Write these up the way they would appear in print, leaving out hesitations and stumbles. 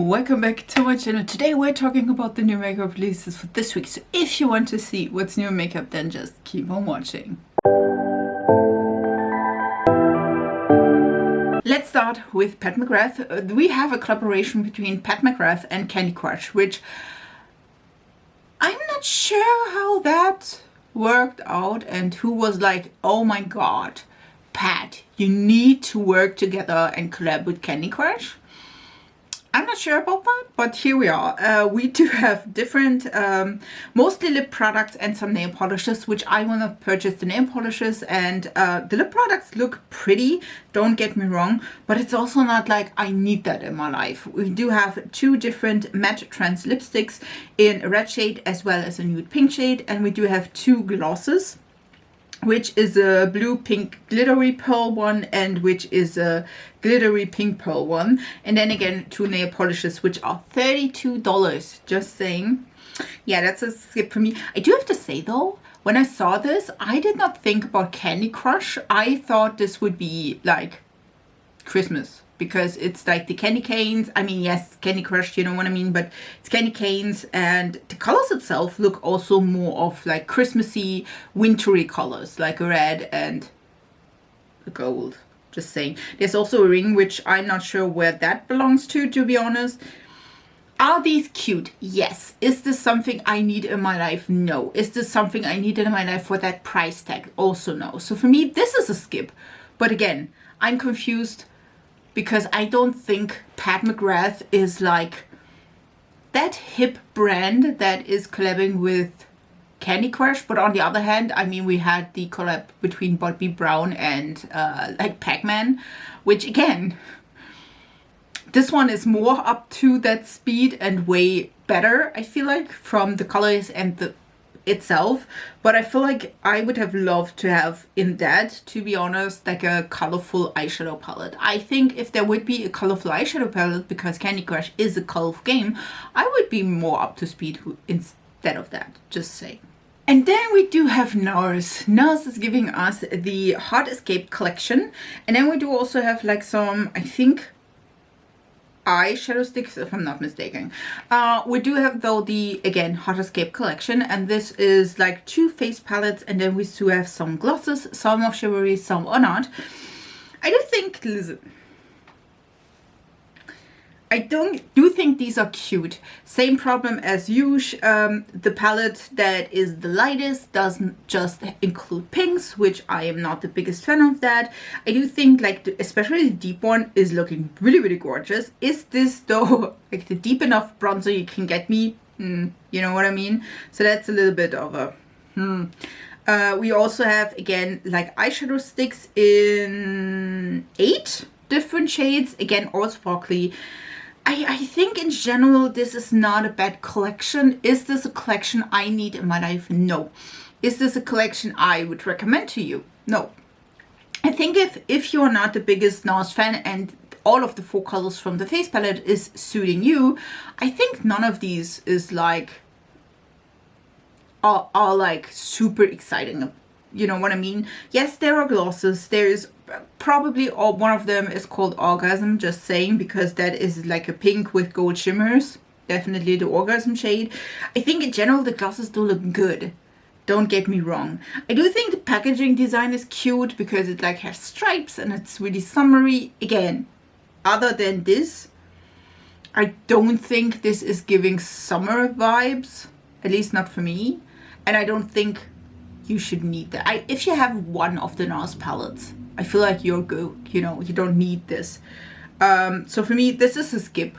welcome back to my channel. Today we're talking about the new makeup releases for this week. So if you want to see what's new in makeup, then just keep on watching. Let's start with Pat Mcgrath. We have a collaboration between Pat Mcgrath and Candy Crush, which I'm not sure how that worked out and who was like, oh my god, Pat, you need to work together and collab with Candy Crush. I'm not sure about that, but here we are. We do have different, mostly lip products and some nail polishes, which I want to purchase the nail polishes, and the lip products look pretty, don't get me wrong, but it's also not like I need that in my life. We do have two different matte trans lipsticks in a red shade as well as a nude pink shade, and we do have two glosses, which is a blue pink glittery pearl one and which is a glittery pink pearl one, and then again two nail polishes which are $32. Just saying. Yeah, that's a skip for me. I do have to say though, when I saw this, I did not think about Candy Crush. I thought this would be like Christmas, because it's like the candy canes. I mean, yes, Candy Crush, you know what I mean, but it's candy canes, and the colors itself look also more of like Christmassy, wintry colors, like a red and a gold. Just saying. There's also a ring, which I'm not sure where that belongs to be honest. Are these cute? Yes. Is this something I need in my life? No. Is this something I need in my life for that price tag? Also no. So for me, this is a skip. But again, I'm confused, because I don't think Pat Mcgrath is like that hip brand that is collabing with Candy Crush. But on the other hand, I mean, we had the collab between Bobbi Brown and like Pac-Man, which again, this one is more up to that speed and way better, I feel like, from the colors and the itself. But I feel like I would have loved to have in that, to be honest, like a colorful eyeshadow palette. I think if there would be a colorful eyeshadow palette, because Candy Crush is a colorful game, I would be more up to speed instead of that. Just saying. And then we do have Nars. Nars is giving us the Hot Escape collection, and then we do also have like some, I think, eyeshadow sticks, if I'm not mistaken. We do have though the, again, Hot Escape collection, and this is like two face palettes, and then we do have some glosses, some are shimmering, some are not. I do think, listen, I do think these are cute. Same problem as usual. The palette that is the lightest doesn't just include pinks, which I am not the biggest fan of that. I do think like especially the deep one is looking really, really gorgeous. Is this though like the deep enough bronzer you can get me? You know what I mean? So that's a little bit of a we also have again like eyeshadow sticks in 8 different shades, again all sparkly. I think in general this is not a bad collection. Is this a collection I need in my life? No. Is this a collection I would recommend to you? No. I think if you're not the biggest Nars fan and all of the 4 colors from the face palette is suiting you, I think none of these is like are like super exciting. You know what I mean? Yes, there are glosses. There is probably one of them is called Orgasm, just saying, because that is like a pink with gold shimmers. Definitely the Orgasm shade. I think in general the glosses do look good. Don't get me wrong. I do think the packaging design is cute because it like has stripes and it's really summery. Again, other than this, I don't think this is giving summer vibes, at least not for me. And I don't think you should need that. If you have one of the Nars palettes, I feel like you're good. You know, you don't need this. So for me, this is a skip,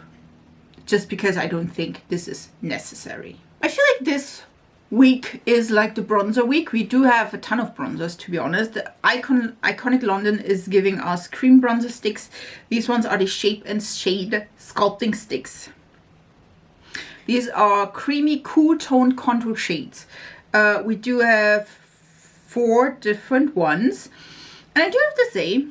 just because I don't think this is necessary. I feel like this week is like the bronzer week. We do have a ton of bronzers, to be honest. The Iconic London is giving us cream bronzer sticks. These ones are the Shape and Shade Sculpting sticks. These are creamy, cool toned contour shades. We do have 4 different ones, and I do have to say,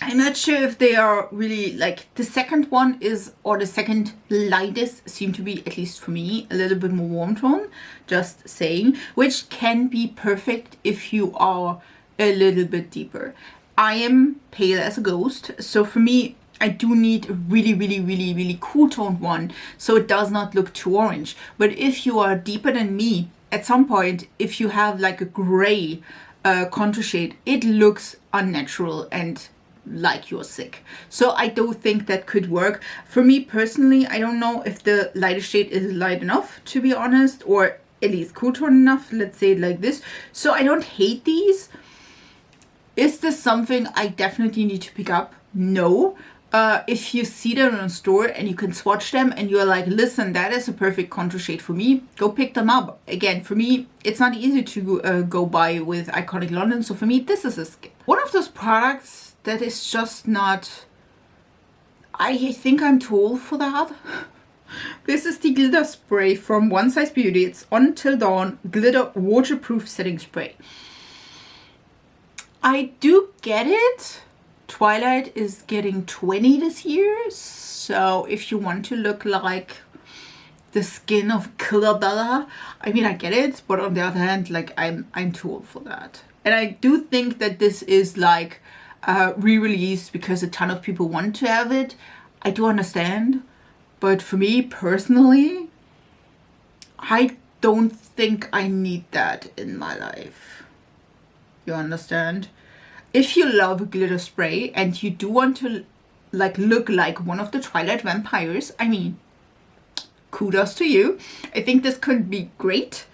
I'm not sure if they are really like the second one is, or the second lightest seem to be, at least for me, a little bit more warm tone, just saying, which can be perfect if you are a little bit deeper. I am pale as a ghost, so for me I do need a really, really, really, really cool toned one so it does not look too orange. But if you are deeper than me, at some point, if you have like a gray contour shade, it looks unnatural and like you're sick. So I don't think that could work. For me personally, I don't know if the lighter shade is light enough, to be honest, or at least cool tone enough, let's say it like this. So I don't hate these. Is this something I definitely need to pick up? No. If you see them in a store and you can swatch them and you're like, listen, that is a perfect contour shade for me, go pick them up. Again, for me, it's not easy to go by with Iconic London. So for me, this is a skip. One of those products that is just not, I think I'm too old for that. This is the glitter spray from One Size Beauty. It's Until Dawn Glitter Waterproof Setting Spray. I do get it. Twilight is getting 20 this year, so if you want to look like the skin of Killer Bella, I mean, I get it, but on the other hand, like I'm too old for that. And I do think that this is like re-released because a ton of people want to have it. I do understand, but for me personally, I don't think I need that in my life. You understand? If you love glitter spray and you do want to like look like one of the Twilight vampires, I mean, kudos to you. I think this could be great.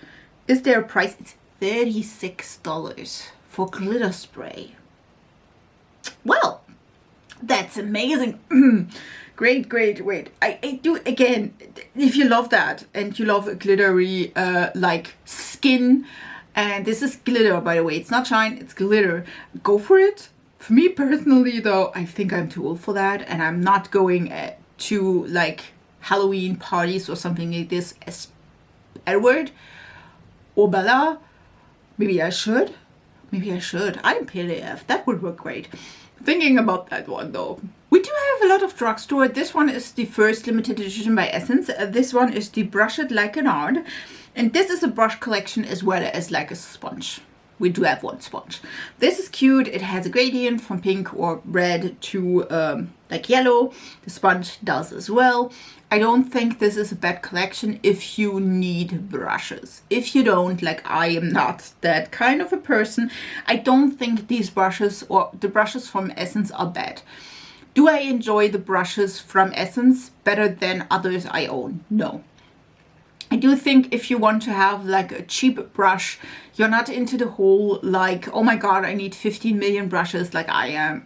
Is there a price? It's $36 for glitter spray. Well, that's amazing. Great, great, great. I do, again, if you love that and you love a glittery like skin, and this is glitter, by the way. It's not shine, it's glitter. Go for it. For me personally, though, I think I'm too old for that. And I'm not going to, like, Halloween parties or something like this as Edward or Bella. Maybe I should. Maybe I should. I'm PLAF. That would work great. Thinking about that one, though. We do have a lot of drugstore. This one is the first limited edition by Essence. This one is the Brush It Like an Art. And this is a brush collection as well as like a sponge. We do have one sponge. This is cute. It has a gradient from pink or red to like yellow. The sponge does as well. I don't think this is a bad collection if you need brushes. If you don't, like I am not that kind of a person, I don't think these brushes or the brushes from Essence are bad. Do I enjoy the brushes from Essence better than others I own? No. I do think if you want to have like a cheap brush, you're not into the whole like, oh my god, I need 15 million brushes like I am.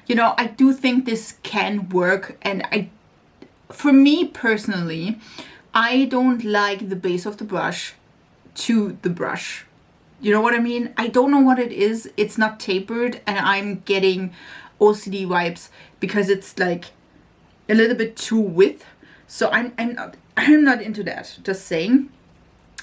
You know, I do think this can work, and for me personally, I don't like the base of the brush to the brush. You know what I mean? I don't know what it is. It's not tapered and I'm getting OCD vibes because it's like a little bit too width. So I'm not into that, just saying,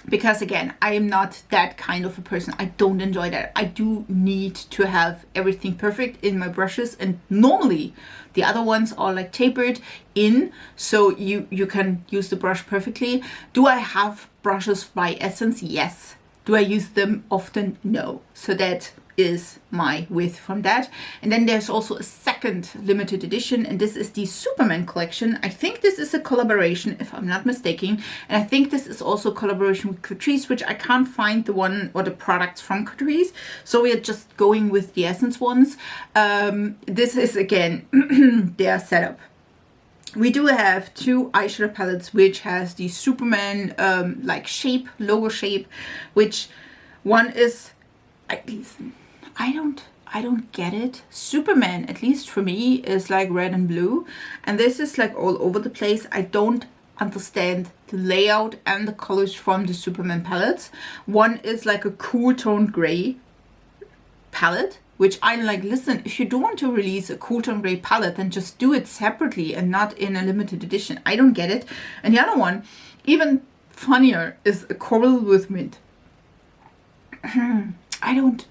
because again, I am not that kind of a person. I don't enjoy that. I do need to have everything perfect in my brushes, and normally the other ones are like tapered in, so you can use the brush perfectly. Do I have brushes by Essence? Yes. Do I use them often? No. So that is my width from that. And then there's also a second limited edition, and this is the Superman collection. I think this is a collaboration, if I'm not mistaken, and I think this is also a collaboration with Catrice, which I can't find the one or the products from Catrice, so we are just going with the Essence ones. This is again their setup. We do have two eyeshadow palettes which has the Superman like shape, logo shape, which one is, at least I don't get it. Superman, at least for me, is like red and blue, and this is like all over the place. I don't understand the layout and the colors from the Superman palettes. One is like a cool toned gray palette, which I'm like, listen, if you do want to release a cool tone gray palette, then just do it separately and not in a limited edition. I don't get it. And the other one, even funnier, is a coral with mint. I don't.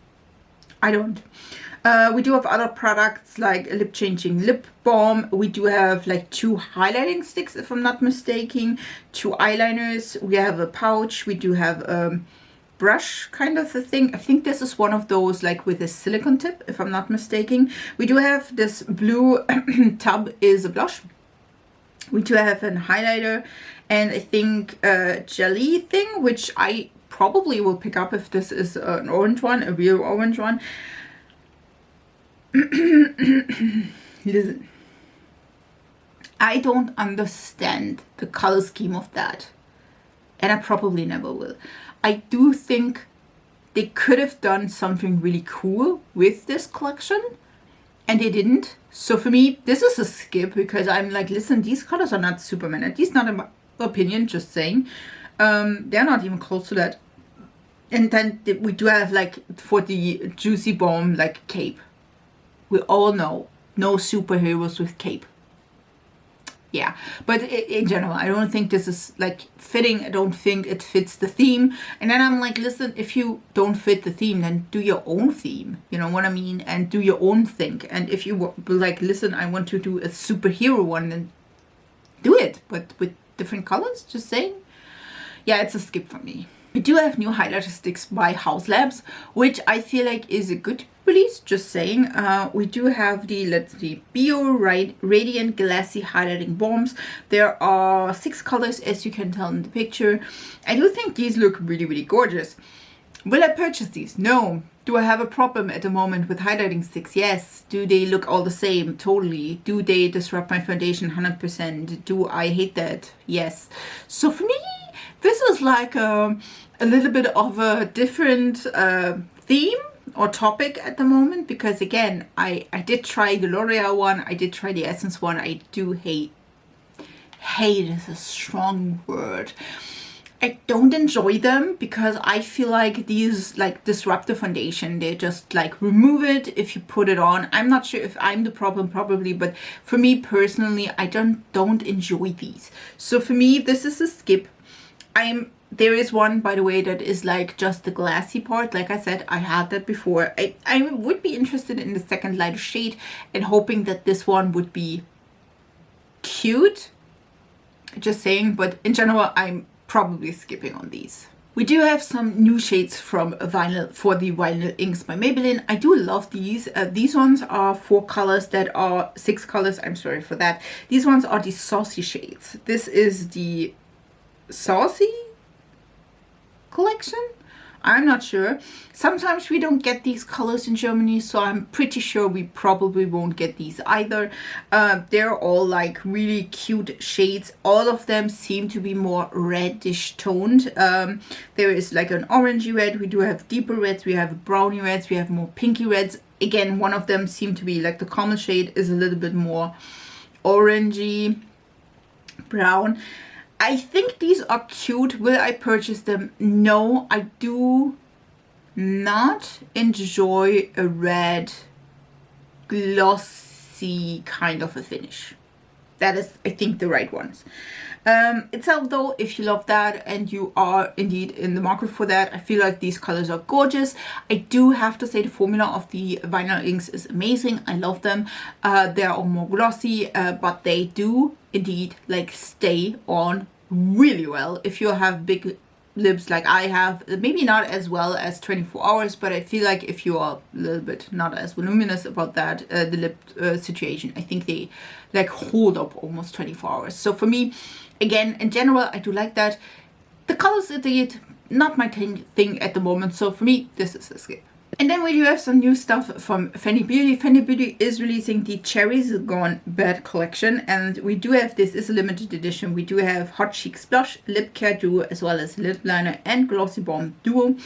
We do have other products like a lip changing lip balm. We do have like 2 highlighting sticks, if I'm not mistaken, 2 eyeliners. We have a pouch. We do have brush kind of a thing. I think this is one of those like with a silicone tip, if I'm not mistaken. We do have this blue tub is a blush. We do have a highlighter and I think a jelly thing, which I probably will pick up if this is an orange one, a real orange one. Listen, I don't understand the color scheme of that, and I probably never will. I do think they could have done something really cool with this collection, and they didn't. So for me, this is a skip, because I'm like, listen, these colors are not Superman. At least not in my opinion, just saying. They're not even close to that. And then we do have like for the Juicy Balm like cape. We all know no superheroes with cape. Yeah, but in general, I don't think this is like fitting. I don't think it fits the theme. And then I'm like, listen, if you don't fit the theme, then do your own theme. You know what I mean? And do your own thing. And if you were like, listen, I want to do a superhero one, then do it. But with different colors, just saying. Yeah, it's a skip for me. We do have new highlighter sticks by Haus Labs, which I feel like is a good release, just saying. We do have the, let's see, Beautuy Radiant Glassy Highlighting Balms. There are 6 colors, as you can tell in the picture. I do think these look really, really gorgeous. Will I purchase these? No. Do I have a problem at the moment with highlighting sticks? Yes. Do they look all the same? Totally. Do they disrupt my foundation? 100%. Do I hate that? Yes. So for me, this is like a little bit of a different theme or topic at the moment, because again, I did try the Loreal one, I did try the Essence one. I do hate is a strong word. I don't enjoy them because I feel like these like disrupt the foundation. They just like remove it if you put it on. I'm not sure if I'm the problem, probably, but for me personally, I don't enjoy these. So for me, this is a skip. There is one, by the way, that is like just the glassy part. Like I said, I had that before. I would be interested in the second lighter shade and hoping that this one would be cute. Just saying, but in general, I'm probably skipping on these. We do have some new shades from vinyl for the Vinyl Inks by Maybelline. I do love these. These ones are 4 colors that are 6 colors. I'm sorry for that. These ones are the Saucy shades. This is the Saucy collection. I'm not sure. Sometimes we don't get these colors in Germany, so I'm pretty sure we probably won't get these either. They're all like really cute shades. All of them seem to be more reddish toned. There is like an orangey red. We do have deeper reds. We have browny reds. We have more pinky reds. Again, one of them seem to be like the common shade is a little bit more orangey brown. I think these are cute. Will I purchase them? No, I do not enjoy a red glossy kind of a finish. That is, I think, the right ones. Itself though, if you love that and you are indeed in the market for that, I feel like these colors are gorgeous. I do have to say the formula of the vinyl inks is amazing. I love them. They are more glossy, but they do indeed like stay on really well if you have big lips like I have. Maybe not as well as 24 hours, but I feel like if you are a little bit not as voluminous about that, the lip situation, I think they like hold up almost 24 hours. So for me, again, in general, I do like that. The colors indeed not my thing at the moment, so for me, this is a skip. And then we do have some new stuff from Fenty Beauty. Fenty Beauty is releasing the Cherriez Gone Bad collection, and we do have, this is a limited edition, we do have Hot Cheeks Blush, Lip Care Duo, as well as Lip Liner and Glossy Balm Duo.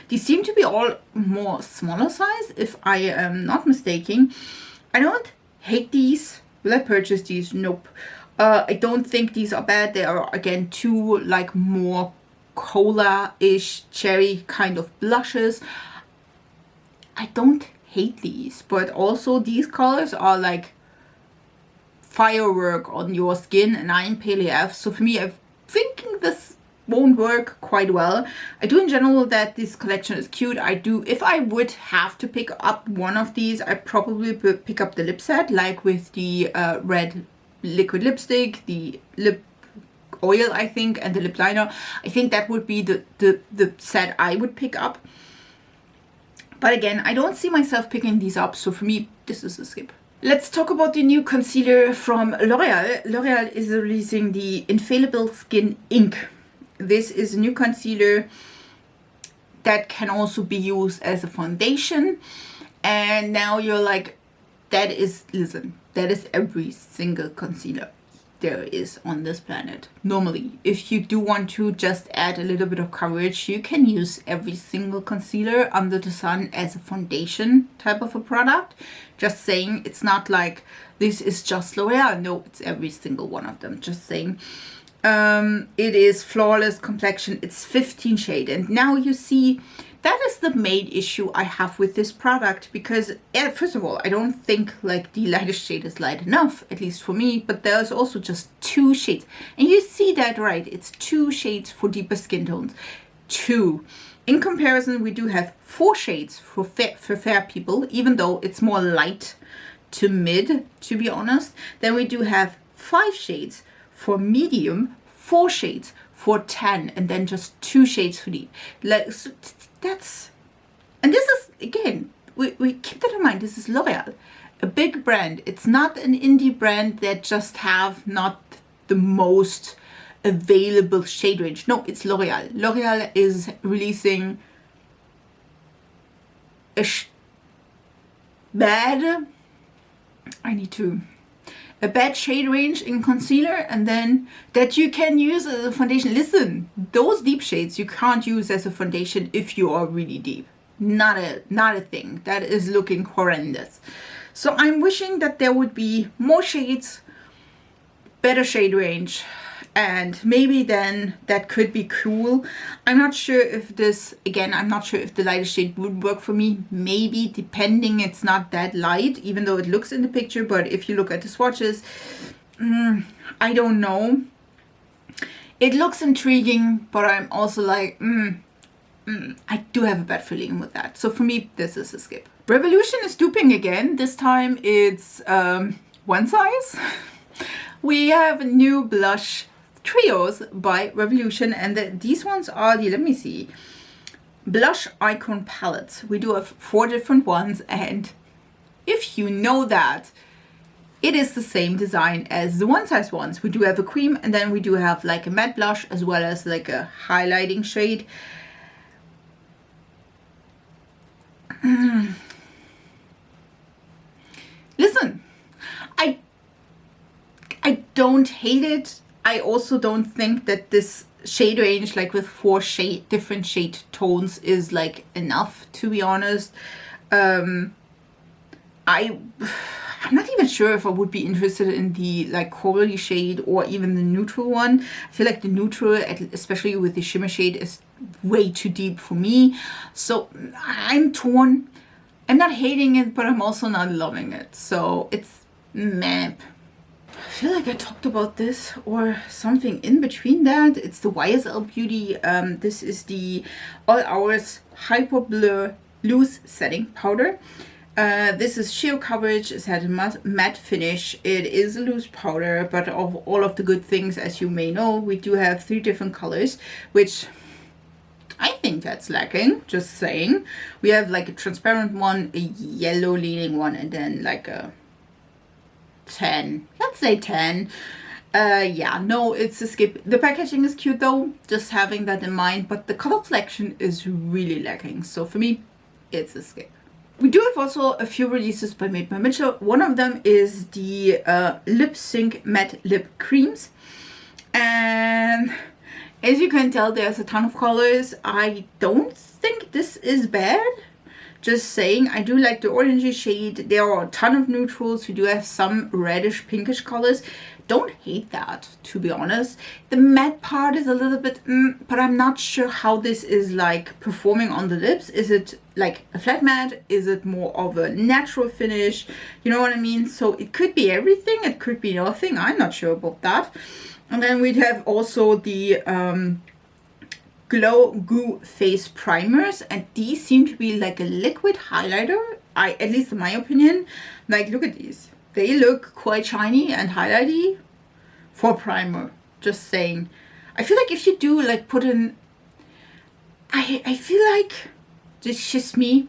These seem to be all more smaller size, if I am not mistaken. I don't hate these. Will I purchase these? Nope. I don't think these are bad. They are, again, two like more cola-ish cherry kind of blushes. I don't hate these, but also these colors are like firework on your skin, and I'm pale AF, so for me, I'm thinking this won't work quite well. I do in general that this collection is cute. I do, if I would have to pick up one of these, I probably pick up the lip set, like with the red liquid lipstick, the lip oil, I think, and the lip liner. I think that would be the set I would pick up. But again, I don't see myself picking these up, so for me, this is a skip. Let's talk about the new concealer from Loreal. Loreal is releasing the Infaillible Skin Ink. This is a new concealer that can also be used as a foundation. And now you're like, listen, that is every single concealer there is on this planet. Normally, if you do want to just add a little bit of coverage, you can use every single concealer under the sun as a foundation type of a product. Just saying, it's not like this is just L'Oreal. No, it's every single one of them. Just saying. It is Flawless Complexion. It's 15 shade. And now you see, that is the main issue I have with this product, because first of all, I don't think like the lightest shade is light enough, at least for me, but there's also just 2 shades. And you see that, right? It's 2 shades for deeper skin tones. 2. In comparison, we do have 4 shades for fair people, even though it's more light to mid, to be honest. Then we do have 5 shades for medium, 4 shades for tan, and then just 2 shades for deep. So and this is, again, we keep that in mind. This is L'Oreal, a big brand. It's not an indie brand that just have not the most available shade range. No, it's L'Oreal. L'Oreal is releasing a bad shade range in concealer, and then that you can use as a foundation. Listen, those deep shades you can't use as a foundation if you are really deep. Not a thing. That is looking horrendous. So I'm wishing that there would be more shades, better shade range, and maybe then that could be cool. I'm not sure if this, again, I'm not sure if the lightest shade would work for me. Maybe, depending, it's not that light, even though it looks in the picture, but if you look at the swatches, I don't know. It looks intriguing, but I'm also like, I do have a bad feeling with that. So for me, this is a skip. Revolution is duping again. This time it's one size. We have a new blush trios by Revolution, and these ones are the, let me see, blush icon palettes. We do have 4 different ones, and if you know that, it is the same design as the one size ones. We do have a cream, and then we do have like a matte blush as well as like a highlighting shade. Listen, I don't hate it. I also don't think that this shade range, like with 4 different shade tones, is like enough, to be honest. I'm not even sure if I would be interested in the like corally shade or even the neutral one. I feel like the neutral, especially with the shimmer shade, is way too deep for me. So I'm torn. I'm not hating it, but I'm also not loving it. So it's meh. I feel like I talked about this or something in between that. It's the YSL Beauty. This is the All Hours Hyper Blur Loose Setting Powder. This is sheer coverage. It has a matte finish. It is a loose powder, but of all of the good things, as you may know, we do have 3 different colors, which I think that's lacking, just saying. We have like a transparent one, a yellow leaning one, and then like a 10. Let's say 10. Yeah, no, it's a skip. The packaging is cute though, just having that in mind, but the color selection is really lacking. So for me, it's a skip. We do have also a few releases by Made by Mitchell. One of them is the Lip Sync Matte Lip Creams. And as you can tell, there's a ton of colors. I don't think this is bad. Just saying, I do like the orangey shade. There are a ton of neutrals. We do have some reddish pinkish colors. Don't hate that, to be honest. The matte part is a little bit, but I'm not sure how this is like performing on the lips. Is it like a flat matte? Is it more of a natural finish? You know what I mean? So it could be everything. It could be nothing. I'm not sure about that. And then we'd have also the Glow Goo Face Primers, and these seem to be like a liquid highlighter. At least in my opinion, like look at these. They look quite shiny and highlighty for primer. Just saying. I feel like if you do like put in, I feel like, it's just me,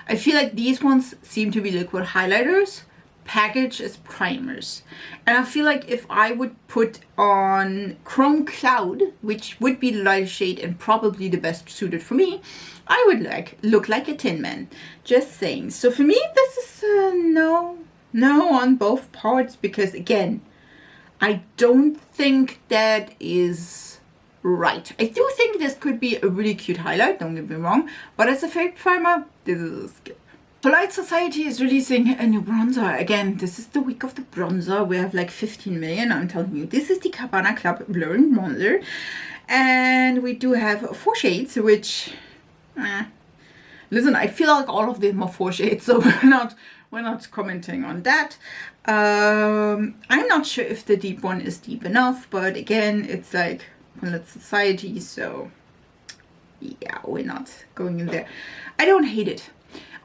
I feel like these ones seem to be liquid highlighters packaged as primers. And I feel like if I would put on Chrome Cloud, which would be the lighter shade and probably the best suited for me, I would like look like a Tin Man. Just saying. So for me, this is no on both parts, because again, I don't think that is right. I do think this could be a really cute highlight, don't get me wrong, but as a fake primer, this is a skip. Polite Society is releasing a new bronzer. Again, this is the week of the bronzer. We have like 15 million, I'm telling you. This is the Cabana Club Blurring Bronzer. And we do have 4 shades, which... listen, I feel like all of them are 4 shades, so we're not commenting on that. I'm not sure if the deep one is deep enough, but again, it's like Polite Society, so yeah, we're not going in there. I don't hate it.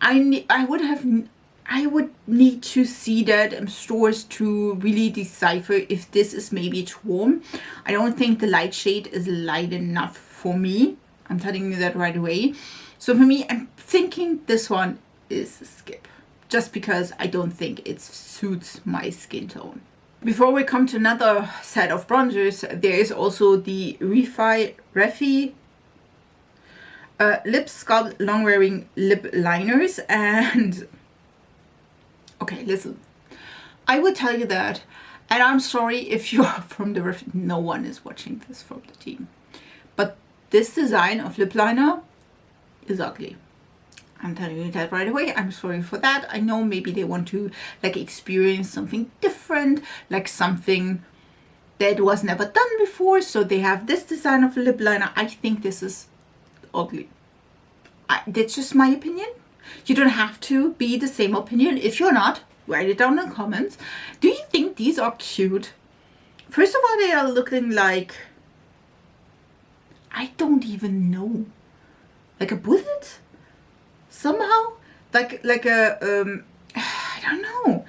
I would need to see that in stores to really decipher if this is maybe too warm. I don't think the light shade is light enough for me. I'm telling you that right away. So for me, I'm thinking this one is a skip, just because I don't think it suits my skin tone. Before we come to another set of bronzers, there is also the Refi Lip Sculpt Long Wearing Lip Liners. And okay, listen, I will tell you that, and I'm sorry if you're from the Refi, no one is watching this from the team, but this design of lip liner is ugly. I'm telling you that right away. I'm sorry for that. I know maybe they want to like experience something different, like something that was never done before, so they have this design of lip liner. I think this is ugly. That's just my opinion. You don't have to be the same opinion. If you're not, write it down in the comments. Do you think these are cute? First of all, they are looking like, I don't even know, like a bullet somehow, like a I don't know.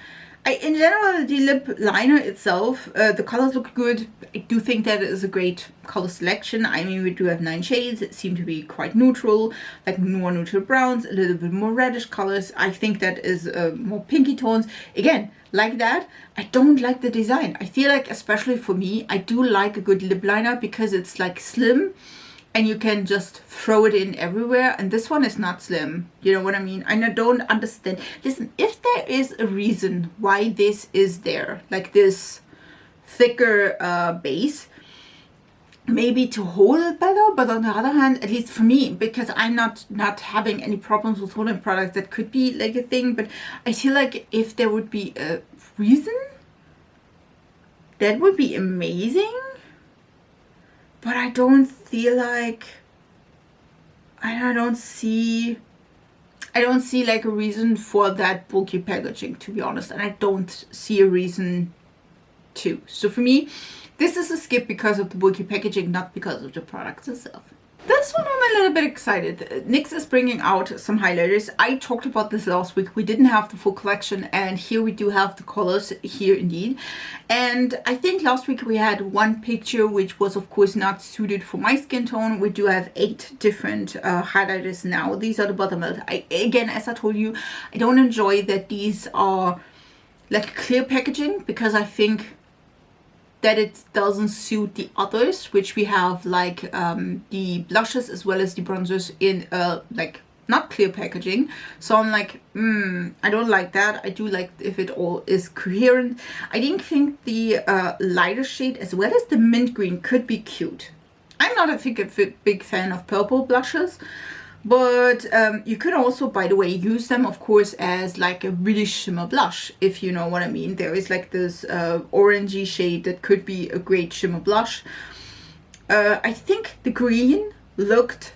In general, the lip liner itself, the colors look good. I do think that it is a great color selection. I mean, we do have 9 shades that seem to be quite neutral, like more neutral browns, a little bit more reddish colors. I think that is more pinky tones. Again, like that. I don't like the design. I feel like, especially for me, I do like a good lip liner because it's like slim and you can just throw it in everywhere, and this one is not slim. You know what I mean? And I don't understand. Listen, if there is a reason why this is there, like this thicker base, maybe to hold it better, but on the other hand, at least for me, because I'm not having any problems with holding products, that could be like a thing, but I feel like if there would be a reason, that would be amazing. But I don't feel like, I don't see like a reason for that bulky packaging, to be honest, and I don't see a reason to. So for me, this is a skip because of the bulky packaging, not because of the product itself. This one I'm a little bit excited. NYX is bringing out some highlighters. I talked about this last week. We didn't have the full collection, and here we do have the colors here indeed. And I think last week we had one picture which was of course not suited for my skin tone. We do have 8 different highlighters now. These are the bottom. Again, as I told you, I don't enjoy that these are like clear packaging, because I think that it doesn't suit the others, which we have like the blushes as well as the bronzers in like not clear packaging. So I'm like, I don't like that. I do like if it all is coherent. I didn't think the lighter shade as well as the mint green could be cute. I'm not a big fan of purple blushes, but you could also, by the way, use them of course as like a really shimmer blush, if you know what I mean. There is like this orangey shade that could be a great shimmer blush. I think the green looked,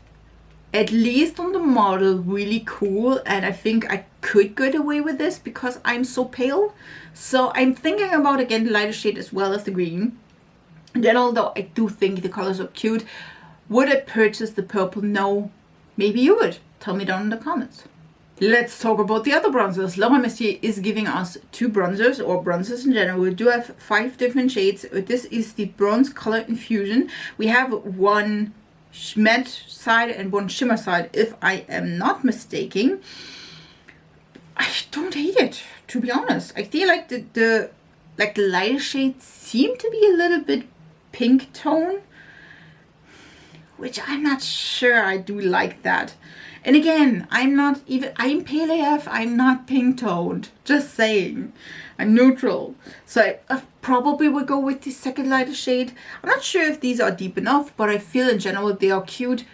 at least on the model, really cool, and I think I could get away with this because I'm so pale. So I'm thinking about, again, the lighter shade as well as the green. And then, although I do think the colors are cute, would I purchase the purple? No. Maybe you would. Tell me down in the comments. Let's talk about the other bronzers. Laura Mercier is giving us 2 bronzers, or bronzers in general. We do have 5 different shades. This is the Bronze Color Infusion. We have one matte side and one shimmer side, if I am not mistaken. I don't hate it, to be honest. I feel like the lighter shades seem to be a little bit pink tone, which I'm not sure I do like that. And again, I'm pale AF, I'm not pink toned. Just saying. I'm neutral. So I probably would go with the second lighter shade. I'm not sure if these are deep enough, but I feel in general they are cute.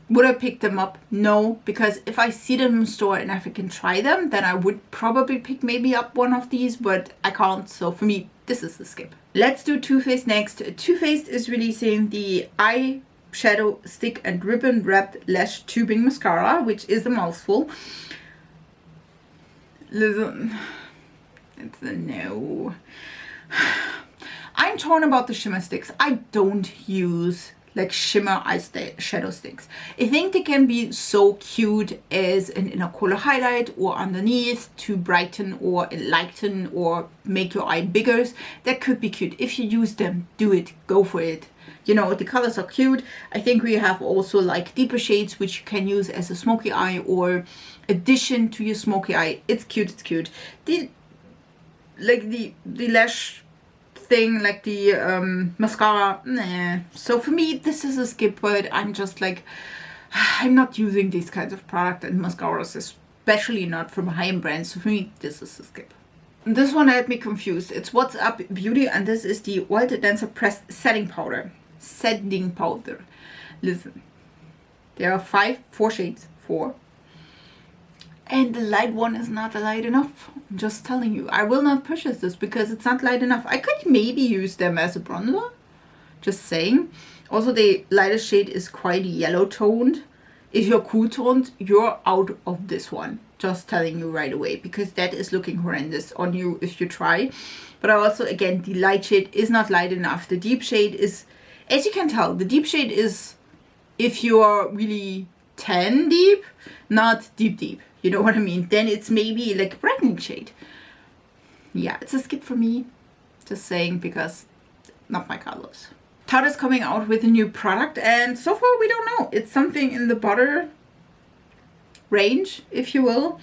Would I pick them up? No, because if I see them in store and if I can try them, then I would probably pick maybe up one of these, but I can't. So for me, this is a skip. Let's do Too Faced next. Too Faced is releasing the Eyeshadow Stick and Ribbon Wrapped Lash Tubing Mascara, which is a mouthful. Listen, it's a no. I'm torn about the shimmer sticks. I don't use like shimmer eyeshadow sticks. I think they can be so cute as an inner color highlight or underneath to brighten or lighten or make your eye bigger. That could be cute. If you use them, do it, go for it. You know, the colors are cute. I think we have also like deeper shades which you can use as a smoky eye or addition to your smoky eye. It's cute, it's cute. The lash thing, like the mascara, nah. So for me, this is a skip, but I'm just like, I'm not using these kinds of product and mascaras, especially not from high-end brands. So for me, this is a skip. This one had me confused. It's What's Up Beauty, and this is the Wild Dancer Pressed Setting Powder. Setting powder. Listen, there are 4 shades, 4. And the light one is not light enough. I'm just telling you. I will not purchase this because it's not light enough. I could maybe use them as a bronzer. Just saying. Also, the lightest shade is quite yellow toned. If you're cool toned, you're out of this one. Just telling you right away. Because that is looking horrendous on you if you try. But also, again, the light shade is not light enough. The deep shade is, as you can tell, the deep shade is if you are really tan deep, not deep deep. You know what I mean? Then it's maybe like a brightening shade. Yeah, it's a skip for me. Just saying, because not my colors. Tarte is coming out with a new product, and so far we don't know. It's something in the butter range, if you will.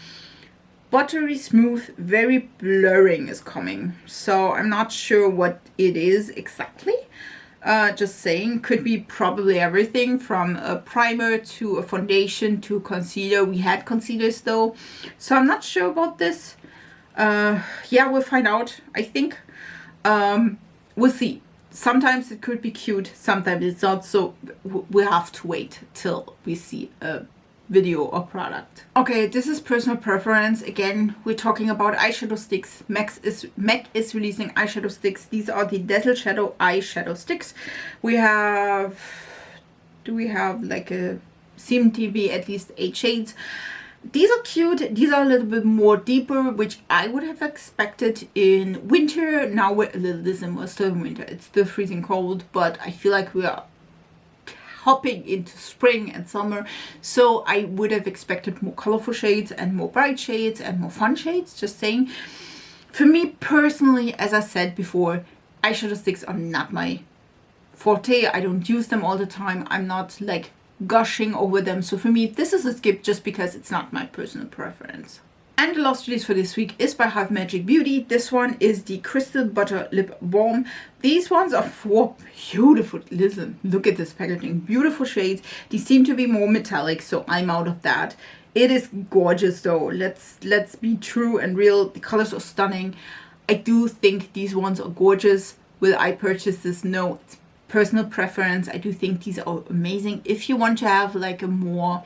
Buttery smooth, very blurring is coming. So I'm not sure what it is exactly. Just saying, could be probably everything from a primer to a foundation to concealer. We had concealers though, so I'm not sure about this. Yeah, we'll find out, I think. We'll see. Sometimes it could be cute, sometimes it's not, so we'll have to wait till we see a video or product. Okay, this is personal preference. Again, we're talking about eyeshadow sticks. MAC is releasing eyeshadow sticks. These are the Dazzle Shadow eyeshadow sticks. We have, do we have like a, seem to be at least 8 shades. These are cute. These are a little bit more deeper, which I would have expected in winter. Now we're still in winter. It's still freezing cold, but I feel like we are hopping into spring and summer, so I would have expected more colorful shades and more bright shades and more fun shades. Just saying, for me personally, as I said before, eyeshadow sticks are not my forte. I don't use them all the time. I'm not like gushing over them, so for me this is a skip just because it's not my personal preference. And the last release for this week is by Half Magic Beauty. This one is the Crystal Butter Lip Balm. These ones are 4 beautiful, listen, look at this packaging, beautiful shades. These seem to be more metallic, so I'm out of that. It is gorgeous though, let's be true and real. The colors are stunning. I do think these ones are gorgeous. Will I purchase this? No, it's personal preference. I do think these are amazing. If you want to have like a more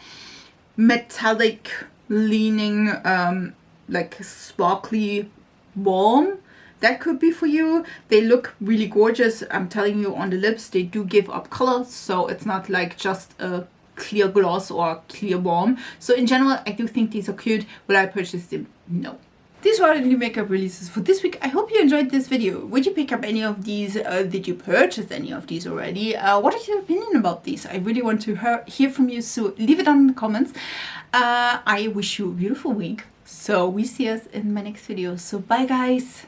metallic leaning like sparkly balm, that could be for you. They look really gorgeous. I'm telling you, on the lips they do give up color, so it's not like just a clear gloss or clear balm. So in general, I do think these are cute. Will I purchase them? No. these were the new makeup releases for this week. I hope you enjoyed this video. Would you pick up any of these? Did you purchase any of these already? What is your opinion about these? I really want to hear from you, so leave it down in the comments. I wish you a beautiful week. So we see us in my next video. So bye guys.